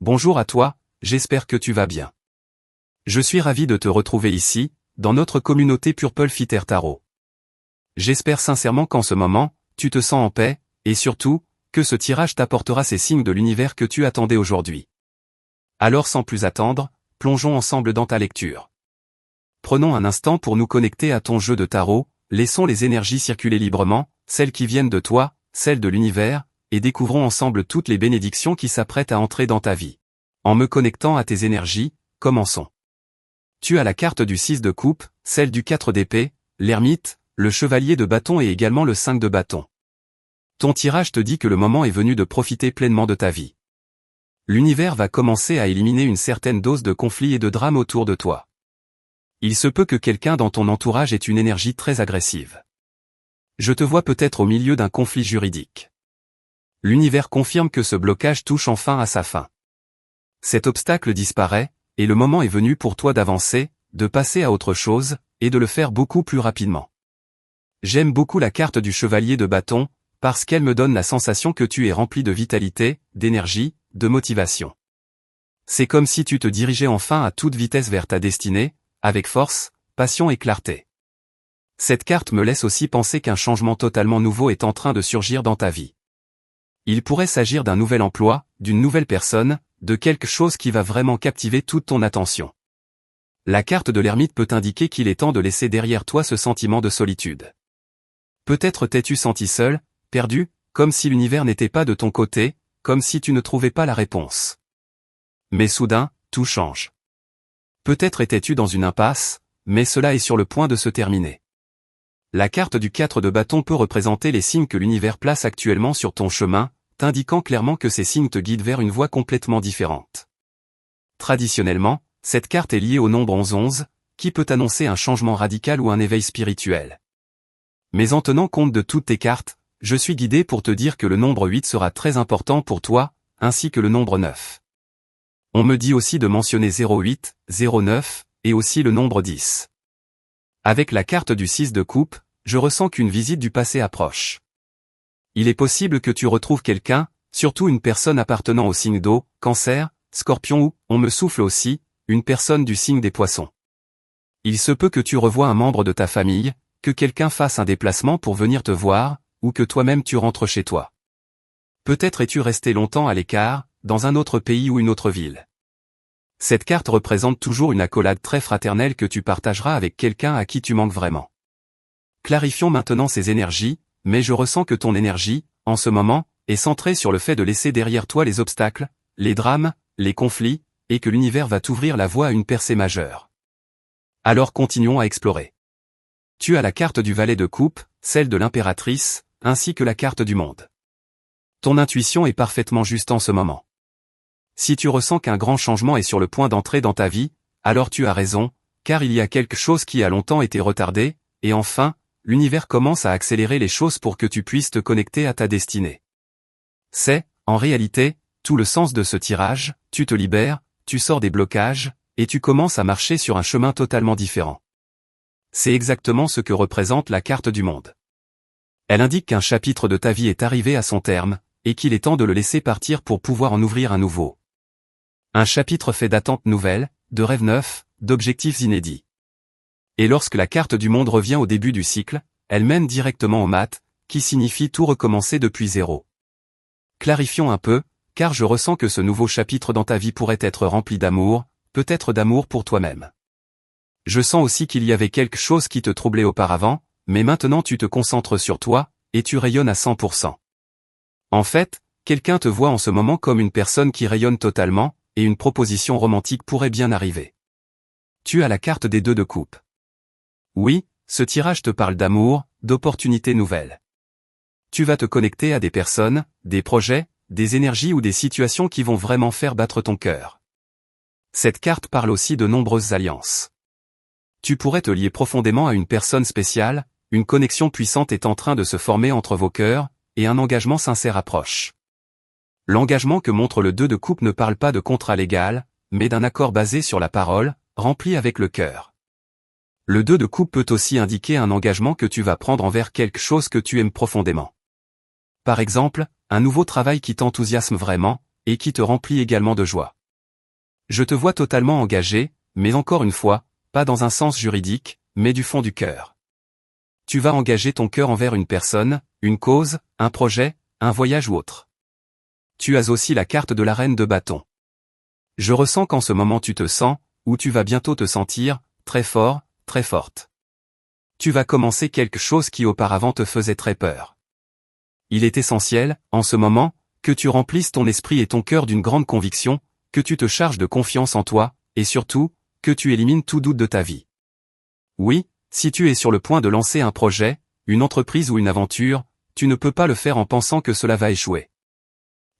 Bonjour à toi, j'espère que tu vas bien. Je suis ravi de te retrouver ici, dans notre communauté Purple Fitter Tarot. J'espère sincèrement qu'en ce moment, tu te sens en paix, et surtout, que ce tirage t'apportera ces signes de l'univers que tu attendais aujourd'hui. Alors sans plus attendre, plongeons ensemble dans ta lecture. Prenons un instant pour nous connecter à ton jeu de tarot, laissons les énergies circuler librement, celles qui viennent de toi, celles de l'univers, et découvrons ensemble toutes les bénédictions qui s'apprêtent à entrer dans ta vie. En me connectant à tes énergies, commençons. Tu as la carte du 6 de coupe, celle du 4 d'épée, l'ermite, le chevalier de bâton et également le 5 de bâton. Ton tirage te dit que le moment est venu de profiter pleinement de ta vie. L'univers va commencer à éliminer une certaine dose de conflit et de drame autour de toi. Il se peut que quelqu'un dans ton entourage ait une énergie très agressive. Je te vois peut-être au milieu d'un conflit juridique. L'univers confirme que ce blocage touche enfin à sa fin. Cet obstacle disparaît, et le moment est venu pour toi d'avancer, de passer à autre chose, et de le faire beaucoup plus rapidement. J'aime beaucoup la carte du chevalier de bâton, parce qu'elle me donne la sensation que tu es rempli de vitalité, d'énergie, de motivation. C'est comme si tu te dirigeais enfin à toute vitesse vers ta destinée, avec force, passion et clarté. Cette carte me laisse aussi penser qu'un changement totalement nouveau est en train de surgir dans ta vie. Il pourrait s'agir d'un nouvel emploi, d'une nouvelle personne, de quelque chose qui va vraiment captiver toute ton attention. La carte de l'ermite peut indiquer qu'il est temps de laisser derrière toi ce sentiment de solitude. Peut-être t'es-tu senti seul, perdu, comme si l'univers n'était pas de ton côté, comme si tu ne trouvais pas la réponse. Mais soudain, tout change. Peut-être étais-tu dans une impasse, mais cela est sur le point de se terminer. La carte du 4 de bâton peut représenter les signes que l'univers place actuellement sur ton chemin, t'indiquant clairement que ces signes te guident vers une voie complètement différente. Traditionnellement, cette carte est liée au nombre 11, qui peut annoncer un changement radical ou un éveil spirituel. Mais en tenant compte de toutes tes cartes, je suis guidé pour te dire que le nombre 8 sera très important pour toi, ainsi que le nombre 9. On me dit aussi de mentionner 08, 09, et aussi le nombre 10. Avec la carte du 6 de coupe, je ressens qu'une visite du passé approche. Il est possible que tu retrouves quelqu'un, surtout une personne appartenant au signe d'eau, Cancer, Scorpion ou, on me souffle aussi, une personne du signe des Poissons. Il se peut que tu revoies un membre de ta famille, que quelqu'un fasse un déplacement pour venir te voir, ou que toi-même tu rentres chez toi. Peut-être es-tu resté longtemps à l'écart, dans un autre pays ou une autre ville. Cette carte représente toujours une accolade très fraternelle que tu partageras avec quelqu'un à qui tu manques vraiment. Clarifions maintenant ces énergies, mais je ressens que ton énergie, en ce moment, est centrée sur le fait de laisser derrière toi les obstacles, les drames, les conflits, et que l'univers va t'ouvrir la voie à une percée majeure. Alors continuons à explorer. Tu as la carte du valet de coupe, celle de l'impératrice, ainsi que la carte du monde. Ton intuition est parfaitement juste en ce moment. Si tu ressens qu'un grand changement est sur le point d'entrer dans ta vie, alors tu as raison, car il y a quelque chose qui a longtemps été retardé, et enfin, l'univers commence à accélérer les choses pour que tu puisses te connecter à ta destinée. C'est, en réalité, tout le sens de ce tirage, tu te libères, tu sors des blocages, et tu commences à marcher sur un chemin totalement différent. C'est exactement ce que représente la carte du monde. Elle indique qu'un chapitre de ta vie est arrivé à son terme, et qu'il est temps de le laisser partir pour pouvoir en ouvrir un nouveau. Un chapitre fait d'attentes nouvelles, de rêves neufs, d'objectifs inédits. Et lorsque la carte du monde revient au début du cycle, elle mène directement au mat, qui signifie tout recommencer depuis zéro. Clarifions un peu, car je ressens que ce nouveau chapitre dans ta vie pourrait être rempli d'amour, peut-être d'amour pour toi-même. Je sens aussi qu'il y avait quelque chose qui te troublait auparavant, mais maintenant tu te concentres sur toi, et tu rayonnes à 100%. En fait, quelqu'un te voit en ce moment comme une personne qui rayonne totalement, et une proposition romantique pourrait bien arriver. Tu as la carte des 2 de coupe. Oui, ce tirage te parle d'amour, d'opportunités nouvelles. Tu vas te connecter à des personnes, des projets, des énergies ou des situations qui vont vraiment faire battre ton cœur. Cette carte parle aussi de nombreuses alliances. Tu pourrais te lier profondément à une personne spéciale, une connexion puissante est en train de se former entre vos cœurs, et un engagement sincère approche. L'engagement que montre le 2 de coupe ne parle pas de contrat légal, mais d'un accord basé sur la parole, rempli avec le cœur. Le 2 de coupe peut aussi indiquer un engagement que tu vas prendre envers quelque chose que tu aimes profondément. Par exemple, un nouveau travail qui t'enthousiasme vraiment, et qui te remplit également de joie. Je te vois totalement engagé, mais encore une fois, pas dans un sens juridique, mais du fond du cœur. Tu vas engager ton cœur envers une personne, une cause, un projet, un voyage ou autre. Tu as aussi la carte de la reine de bâton. Je ressens qu'en ce moment tu te sens, ou tu vas bientôt te sentir, très fort, très forte. Tu vas commencer quelque chose qui auparavant te faisait très peur. Il est essentiel, en ce moment, que tu remplisses ton esprit et ton cœur d'une grande conviction, que tu te charges de confiance en toi, et surtout, que tu élimines tout doute de ta vie. Oui, si tu es sur le point de lancer un projet, une entreprise ou une aventure, tu ne peux pas le faire en pensant que cela va échouer.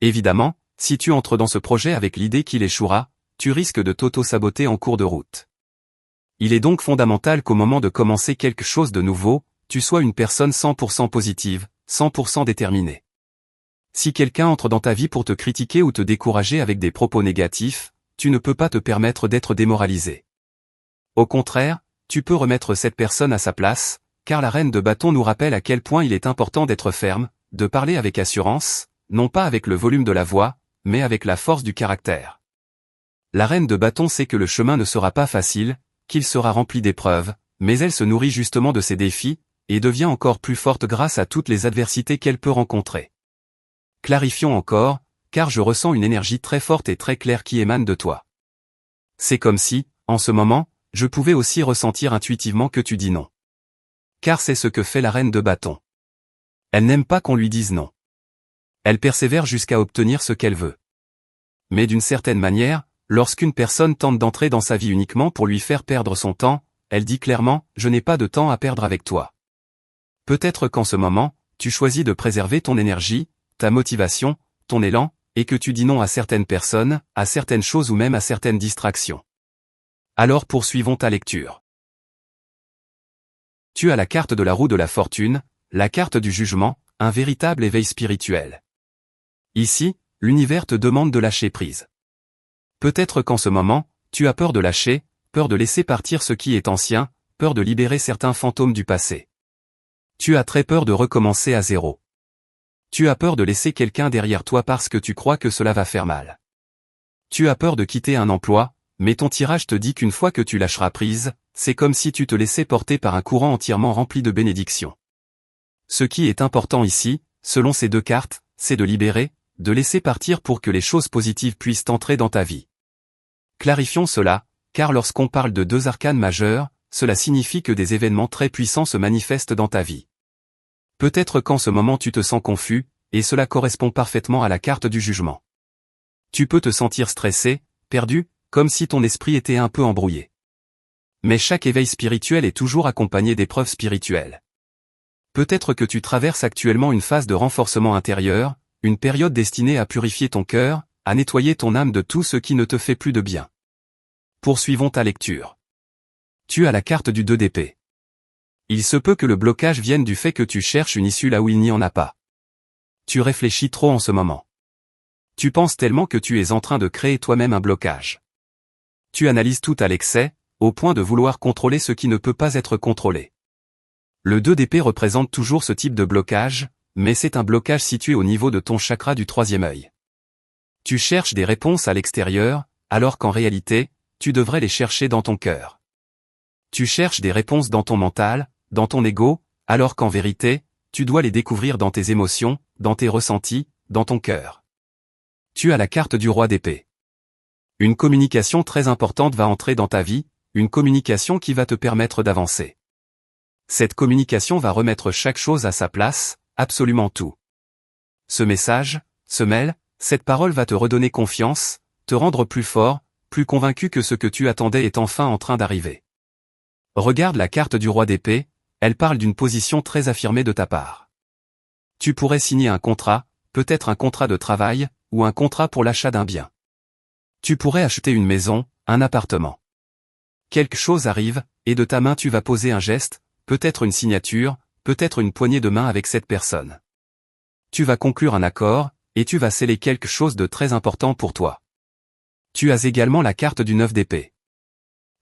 Évidemment, si tu entres dans ce projet avec l'idée qu'il échouera, tu risques de t'auto-saboter en cours de route. Il est donc fondamental qu'au moment de commencer quelque chose de nouveau, tu sois une personne 100% positive, 100% déterminée. Si quelqu'un entre dans ta vie pour te critiquer ou te décourager avec des propos négatifs, tu ne peux pas te permettre d'être démoralisé. Au contraire, tu peux remettre cette personne à sa place, car la reine de bâton nous rappelle à quel point il est important d'être ferme, de parler avec assurance, non pas avec le volume de la voix, mais avec la force du caractère. La reine de bâton sait que le chemin ne sera pas facile, qu'il sera rempli d'épreuves, mais elle se nourrit justement de ces défis, et devient encore plus forte grâce à toutes les adversités qu'elle peut rencontrer. Clarifions encore, car je ressens une énergie très forte et très claire qui émane de toi. C'est comme si, en ce moment, je pouvais aussi ressentir intuitivement que tu dis non. Car c'est ce que fait la reine de bâton. Elle n'aime pas qu'on lui dise non. Elle persévère jusqu'à obtenir ce qu'elle veut. Mais d'une certaine manière, lorsqu'une personne tente d'entrer dans sa vie uniquement pour lui faire perdre son temps, elle dit clairement « Je n'ai pas de temps à perdre avec toi ». Peut-être qu'en ce moment, tu choisis de préserver ton énergie, ta motivation, ton élan, et que tu dis non à certaines personnes, à certaines choses ou même à certaines distractions. Alors poursuivons ta lecture. Tu as la carte de la roue de la fortune, la carte du jugement, un véritable éveil spirituel. Ici, l'univers te demande de lâcher prise. Peut-être qu'en ce moment, tu as peur de lâcher, peur de laisser partir ce qui est ancien, peur de libérer certains fantômes du passé. Tu as très peur de recommencer à zéro. Tu as peur de laisser quelqu'un derrière toi parce que tu crois que cela va faire mal. Tu as peur de quitter un emploi, mais ton tirage te dit qu'une fois que tu lâcheras prise, c'est comme si tu te laissais porter par un courant entièrement rempli de bénédictions. Ce qui est important ici, selon ces deux cartes, c'est de libérer, de laisser partir pour que les choses positives puissent entrer dans ta vie. Clarifions cela, car lorsqu'on parle de deux arcanes majeures, cela signifie que des événements très puissants se manifestent dans ta vie. Peut-être qu'en ce moment tu te sens confus, et cela correspond parfaitement à la carte du jugement. Tu peux te sentir stressé, perdu, comme si ton esprit était un peu embrouillé. Mais chaque éveil spirituel est toujours accompagné d'épreuves spirituelles. Peut-être que tu traverses actuellement une phase de renforcement intérieur, une période destinée à purifier ton cœur, à nettoyer ton âme de tout ce qui ne te fait plus de bien. Poursuivons ta lecture. Tu as la carte du 2 d'épée. Il se peut que le blocage vienne du fait que tu cherches une issue là où il n'y en a pas. Tu réfléchis trop en ce moment. Tu penses tellement que tu es en train de créer toi-même un blocage. Tu analyses tout à l'excès, au point de vouloir contrôler ce qui ne peut pas être contrôlé. Le 2 d'épée représente toujours ce type de blocage, mais c'est un blocage situé au niveau de ton chakra du troisième œil. Tu cherches des réponses à l'extérieur, alors qu'en réalité, tu devrais les chercher dans ton cœur. Tu cherches des réponses dans ton mental, dans ton ego, alors qu'en vérité, tu dois les découvrir dans tes émotions, dans tes ressentis, dans ton cœur. Tu as la carte du roi d'épée. Une communication très importante va entrer dans ta vie, une communication qui va te permettre d'avancer. Cette communication va remettre chaque chose à sa place, absolument tout. Ce message, ce mail, cette parole va te redonner confiance, te rendre plus fort, plus convaincu que ce que tu attendais est enfin en train d'arriver. Regarde la carte du roi d'épée, elle parle d'une position très affirmée de ta part. Tu pourrais signer un contrat, peut-être un contrat de travail, ou un contrat pour l'achat d'un bien. Tu pourrais acheter une maison, un appartement. Quelque chose arrive, et de ta main tu vas poser un geste, peut-être une signature, peut-être une poignée de main avec cette personne. Tu vas conclure un accord, et tu vas sceller quelque chose de très important pour toi. Tu as également la carte du 9 d'épée.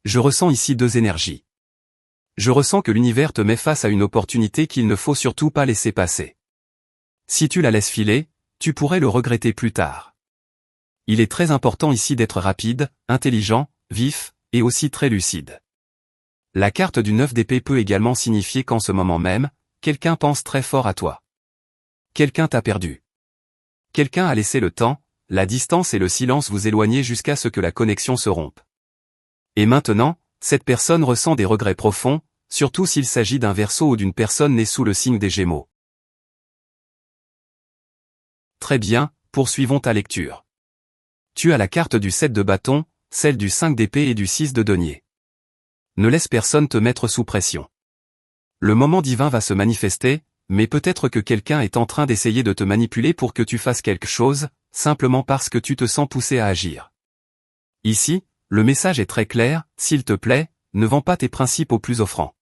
Je ressens ici deux énergies. Je ressens que l'univers te met face à une opportunité qu'il ne faut surtout pas laisser passer. Si tu la laisses filer, tu pourrais le regretter plus tard. Il est très important ici d'être rapide, intelligent, vif, et aussi très lucide. La carte du 9 d'épée peut également signifier qu'en ce moment même, quelqu'un pense très fort à toi. Quelqu'un t'a perdu. Quelqu'un a laissé le temps, la distance et le silence vous éloigner jusqu'à ce que la connexion se rompe. Et maintenant, cette personne ressent des regrets profonds, surtout s'il s'agit d'un Verseau ou d'une personne née sous le signe des Gémeaux. Très bien, poursuivons ta lecture. Tu as la carte du 7 de bâton, celle du 5 d'épée et du 6 de denier. Ne laisse personne te mettre sous pression. Le moment divin va se manifester, mais peut-être que quelqu'un est en train d'essayer de te manipuler pour que tu fasses quelque chose, simplement parce que tu te sens poussé à agir. Ici, le message est très clair, s'il te plaît, ne vends pas tes principes au plus offrant.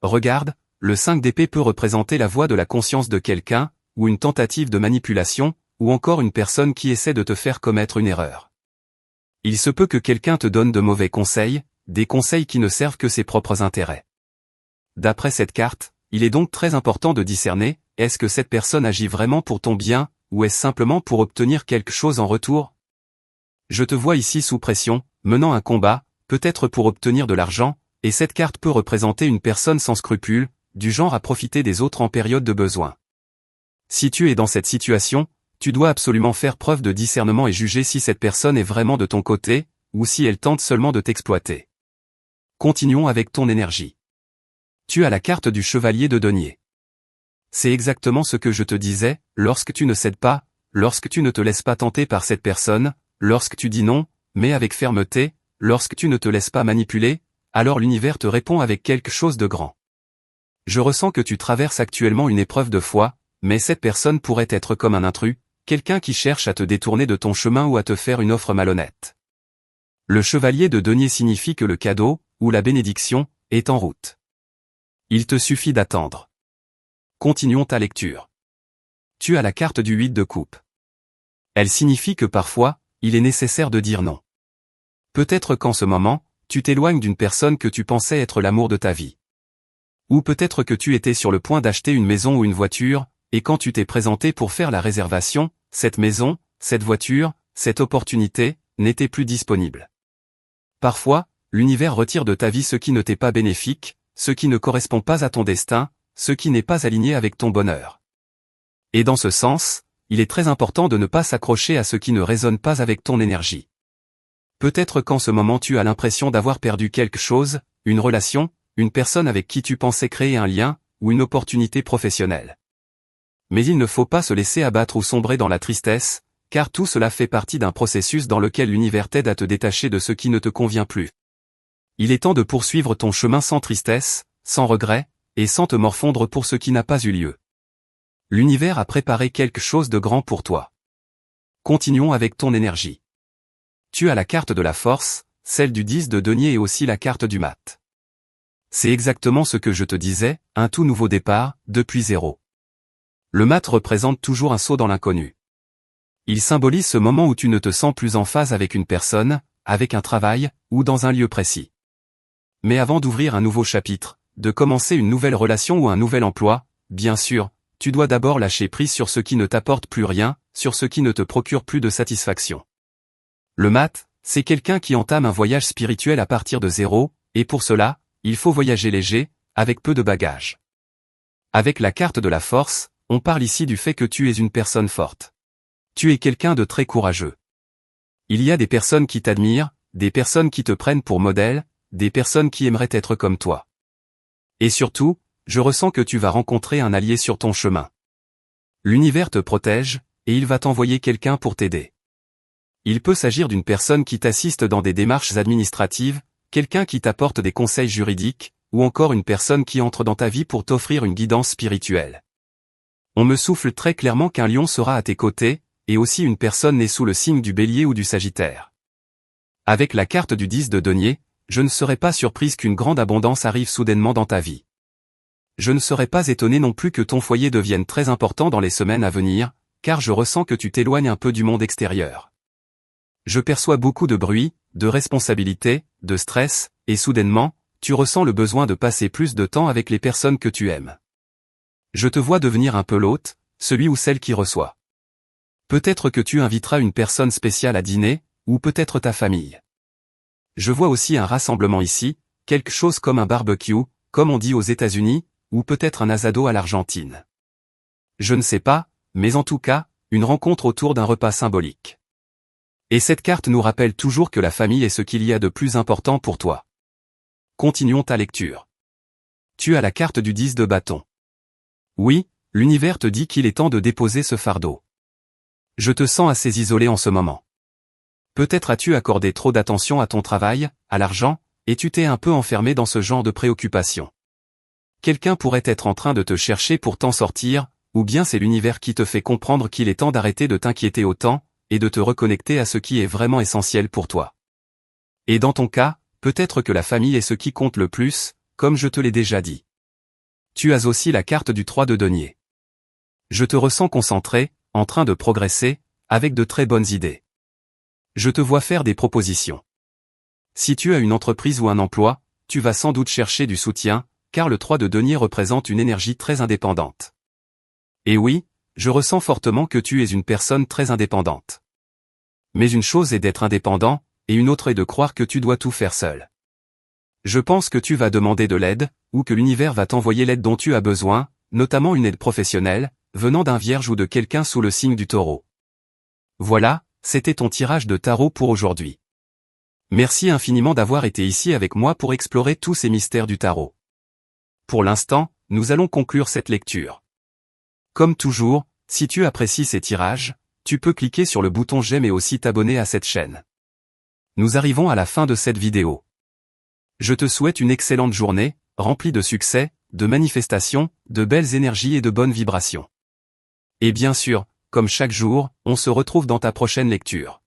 Regarde, le 5 d'épée peut représenter la voix de la conscience de quelqu'un, ou une tentative de manipulation, ou encore une personne qui essaie de te faire commettre une erreur. Il se peut que quelqu'un te donne de mauvais conseils, des conseils qui ne servent que ses propres intérêts. D'après cette carte, il est donc très important de discerner, est-ce que cette personne agit vraiment pour ton bien, ou est-ce simplement pour obtenir quelque chose en retour? Je te vois ici sous pression, menant un combat, peut-être pour obtenir de l'argent, et cette carte peut représenter une personne sans scrupules, du genre à profiter des autres en période de besoin. Si tu es dans cette situation, tu dois absolument faire preuve de discernement et juger si cette personne est vraiment de ton côté, ou si elle tente seulement de t'exploiter. Continuons avec ton énergie. Tu as la carte du chevalier de denier. C'est exactement ce que je te disais, lorsque tu ne cèdes pas, lorsque tu ne te laisses pas tenter par cette personne, lorsque tu dis non, mais avec fermeté, lorsque tu ne te laisses pas manipuler, alors l'univers te répond avec quelque chose de grand. Je ressens que tu traverses actuellement une épreuve de foi, mais cette personne pourrait être comme un intrus, quelqu'un qui cherche à te détourner de ton chemin ou à te faire une offre malhonnête. Le chevalier de denier signifie que le cadeau, ou la bénédiction, est en route. Il te suffit d'attendre. Continuons ta lecture. Tu as la carte du 8 de coupe. Elle signifie que parfois, il est nécessaire de dire non. Peut-être qu'en ce moment, tu t'éloignes d'une personne que tu pensais être l'amour de ta vie. Ou peut-être que tu étais sur le point d'acheter une maison ou une voiture, et quand tu t'es présenté pour faire la réservation, cette maison, cette voiture, cette opportunité, n'était plus disponible. Parfois, l'univers retire de ta vie ce qui ne t'est pas bénéfique, ce qui ne correspond pas à ton destin, ce qui n'est pas aligné avec ton bonheur. Et dans ce sens, il est très important de ne pas s'accrocher à ce qui ne résonne pas avec ton énergie. Peut-être qu'en ce moment tu as l'impression d'avoir perdu quelque chose, une relation, une personne avec qui tu pensais créer un lien, ou une opportunité professionnelle. Mais il ne faut pas se laisser abattre ou sombrer dans la tristesse, car tout cela fait partie d'un processus dans lequel l'univers t'aide à te détacher de ce qui ne te convient plus. Il est temps de poursuivre ton chemin sans tristesse, sans regret, et sans te morfondre pour ce qui n'a pas eu lieu. L'univers a préparé quelque chose de grand pour toi. Continuons avec ton énergie. Tu as la carte de la force, celle du 10 de denier et aussi la carte du mat. C'est exactement ce que je te disais, un tout nouveau départ, depuis zéro. Le mat représente toujours un saut dans l'inconnu. Il symbolise ce moment où tu ne te sens plus en phase avec une personne, avec un travail, ou dans un lieu précis. Mais avant d'ouvrir un nouveau chapitre, de commencer une nouvelle relation ou un nouvel emploi, bien sûr, tu dois d'abord lâcher prise sur ce qui ne t'apporte plus rien, sur ce qui ne te procure plus de satisfaction. Le mat, c'est quelqu'un qui entame un voyage spirituel à partir de zéro, et pour cela, il faut voyager léger, avec peu de bagages. Avec la carte de la force, on parle ici du fait que tu es une personne forte. Tu es quelqu'un de très courageux. Il y a des personnes qui t'admirent, des personnes qui te prennent pour modèle, des personnes qui aimeraient être comme toi. Et surtout, je ressens que tu vas rencontrer un allié sur ton chemin. L'univers te protège, et il va t'envoyer quelqu'un pour t'aider. Il peut s'agir d'une personne qui t'assiste dans des démarches administratives, quelqu'un qui t'apporte des conseils juridiques, ou encore une personne qui entre dans ta vie pour t'offrir une guidance spirituelle. On me souffle très clairement qu'un lion sera à tes côtés, et aussi une personne née sous le signe du Bélier ou du Sagittaire. Avec la carte du 10 de denier, je ne serais pas surprise qu'une grande abondance arrive soudainement dans ta vie. Je ne serais pas étonné non plus que ton foyer devienne très important dans les semaines à venir, car je ressens que tu t'éloignes un peu du monde extérieur. Je perçois beaucoup de bruit, de responsabilité, de stress, et soudainement, tu ressens le besoin de passer plus de temps avec les personnes que tu aimes. Je te vois devenir un peu l'hôte, celui ou celle qui reçoit. Peut-être que tu inviteras une personne spéciale à dîner, ou peut-être ta famille. Je vois aussi un rassemblement ici, quelque chose comme un barbecue, comme on dit aux États-Unis, ou peut-être un asado à l'Argentine. Je ne sais pas, mais en tout cas, une rencontre autour d'un repas symbolique. Et cette carte nous rappelle toujours que la famille est ce qu'il y a de plus important pour toi. Continuons ta lecture. Tu as la carte du 10 de bâton. Oui, l'univers te dit qu'il est temps de déposer ce fardeau. Je te sens assez isolé en ce moment. Peut-être as-tu accordé trop d'attention à ton travail, à l'argent, et tu t'es un peu enfermé dans ce genre de préoccupation. Quelqu'un pourrait être en train de te chercher pour t'en sortir, ou bien c'est l'univers qui te fait comprendre qu'il est temps d'arrêter de t'inquiéter autant, et de te reconnecter à ce qui est vraiment essentiel pour toi. Et dans ton cas, peut-être que la famille est ce qui compte le plus, comme je te l'ai déjà dit. Tu as aussi la carte du 3 de denier. Je te ressens concentré, en train de progresser, avec de très bonnes idées. Je te vois faire des propositions. Si tu as une entreprise ou un emploi, tu vas sans doute chercher du soutien, car le 3 de denier représente une énergie très indépendante. Et oui, je ressens fortement que tu es une personne très indépendante. Mais une chose est d'être indépendant, et une autre est de croire que tu dois tout faire seul. Je pense que tu vas demander de l'aide, ou que l'univers va t'envoyer l'aide dont tu as besoin, notamment une aide professionnelle, venant d'un vierge ou de quelqu'un sous le signe du taureau. Voilà, c'était ton tirage de tarot pour aujourd'hui. Merci infiniment d'avoir été ici avec moi pour explorer tous ces mystères du tarot. Pour l'instant, nous allons conclure cette lecture. Comme toujours, si tu apprécies ces tirages, tu peux cliquer sur le bouton j'aime et aussi t'abonner à cette chaîne. Nous arrivons à la fin de cette vidéo. Je te souhaite une excellente journée, remplie de succès, de manifestations, de belles énergies et de bonnes vibrations. Et bien sûr, comme chaque jour, on se retrouve dans ta prochaine lecture.